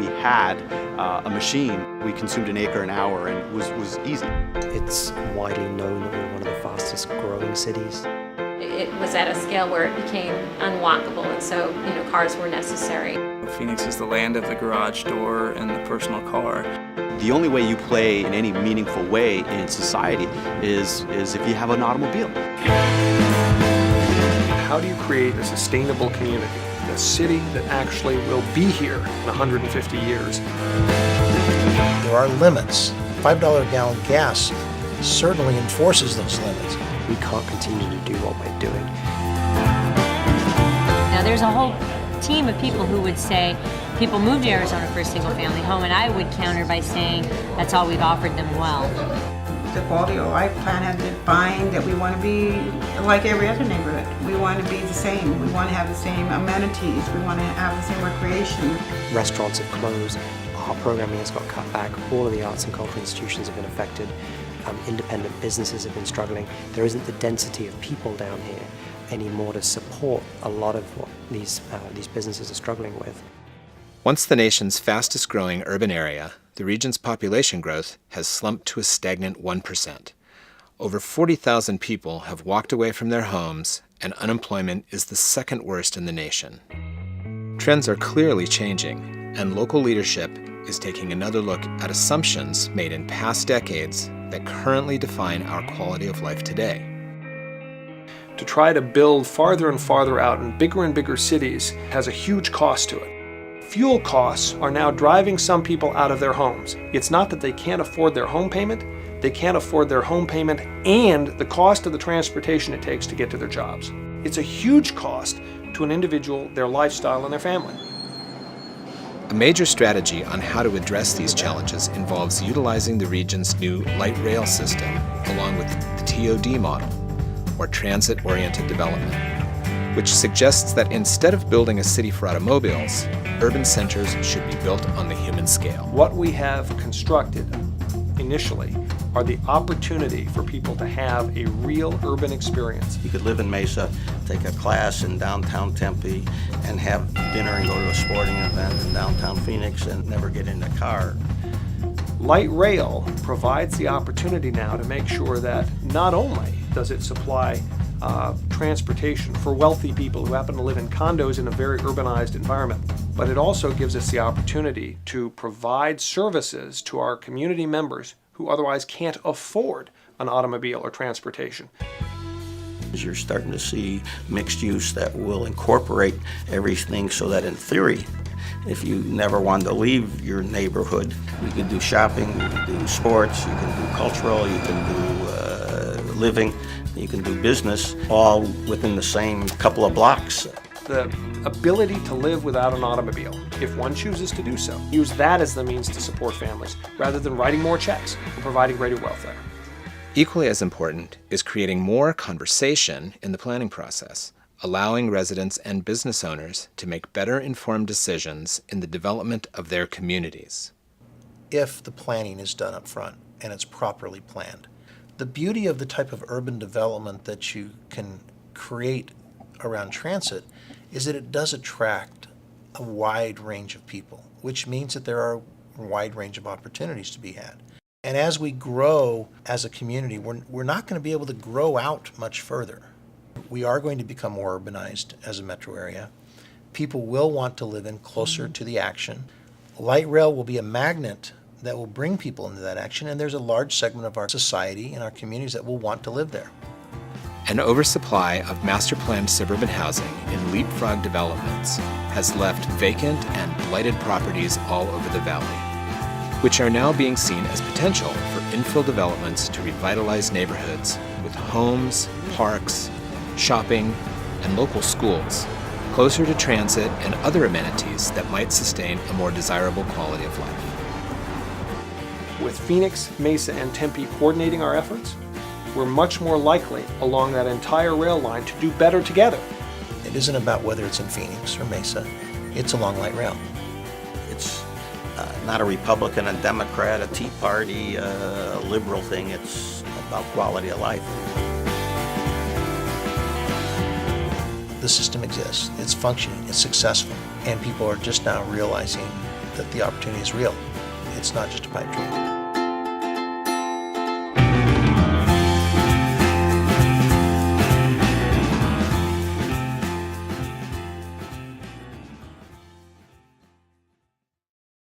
we had a machine, we consumed an acre an hour, and it was easy. It's widely known that we're one of the fastest growing cities. It was at a scale where it became unwalkable, and so, cars were necessary. Phoenix is the land of the garage door and the personal car. The only way you play in any meaningful way in society is if you have an automobile. How do you create a sustainable community, a city that actually will be here in 150 years? There are limits. $5 a gallon gas certainly enforces those limits. We can't continue to do what we're doing. Now there's a whole team of people who would say people move to Arizona for a single family home, and I would counter by saying that's all we've offered them well. The quality of life plan has defined that we want to be like every other neighborhood. We want to be the same. We want to have the same amenities. We want to have the same recreation. Restaurants have closed, art programming has got cut back, all of the arts and cultural institutions have been affected, independent businesses have been struggling. There isn't the density of people down here anymore to support a lot of what these businesses are struggling with. Once the nation's fastest growing urban area, the region's population growth has slumped to a stagnant 1%. Over 40,000 people have walked away from their homes, and unemployment is the second worst in the nation. Trends are clearly changing, and local leadership is taking another look at assumptions made in past decades that currently define our quality of life today. To try to build farther and farther out in bigger and bigger cities has a huge cost to it. Fuel costs are now driving some people out of their homes. It's not that they can't afford their home payment, they can't afford their home payment and the cost of the transportation it takes to get to their jobs. It's a huge cost to an individual, their lifestyle, and their family. A major strategy on how to address these challenges involves utilizing the region's new light rail system, along with the TOD model, or transit-oriented development, which suggests that instead of building a city for automobiles, urban centers should be built on the human scale. What we have constructed initially are the opportunity for people to have a real urban experience. You could live in Mesa, take a class in downtown Tempe, and have dinner and go to a sporting event in downtown Phoenix and never get in a car. Light rail provides the opportunity now to make sure that not only does it supply transportation for wealthy people who happen to live in condos in a very urbanized environment, but it also gives us the opportunity to provide services to our community members who otherwise can't afford an automobile or transportation. You're starting to see mixed use that will incorporate everything so that in theory, if you never wanted to leave your neighborhood, you can do shopping, you can do sports, you can do cultural, you can do living, you can do business, all within the same couple of blocks. The ability to live without an automobile, if one chooses to do so, use that as the means to support families, rather than writing more checks and providing greater welfare. Equally as important is creating more conversation in the planning process, allowing residents and business owners to make better informed decisions in the development of their communities. If the planning is done up front and it's properly planned. The beauty of the type of urban development that you can create around transit is that it does attract a wide range of people, which means that there are a wide range of opportunities to be had. And as we grow as a community, we're not going to be able to grow out much further. We are going to become more urbanized as a metro area. People will want to live in closer to the action. Light rail will be a magnet that will bring people into that action, and there's a large segment of our society and our communities that will want to live there. An oversupply of master-planned suburban housing in leapfrog developments has left vacant and blighted properties all over the valley, which are now being seen as potential for infill developments to revitalize neighborhoods with homes, parks, shopping, and local schools, closer to transit and other amenities that might sustain a more desirable quality of life. With Phoenix, Mesa, and Tempe coordinating our efforts, we're much more likely along that entire rail line to do better together. It isn't about whether it's in Phoenix or Mesa, it's along light rail. It's not a Republican, a Democrat, a Tea Party, a liberal thing. It's about quality of life. The system exists, it's functioning, it's successful, and people are just now realizing that the opportunity is real. It's not just a pipe dream.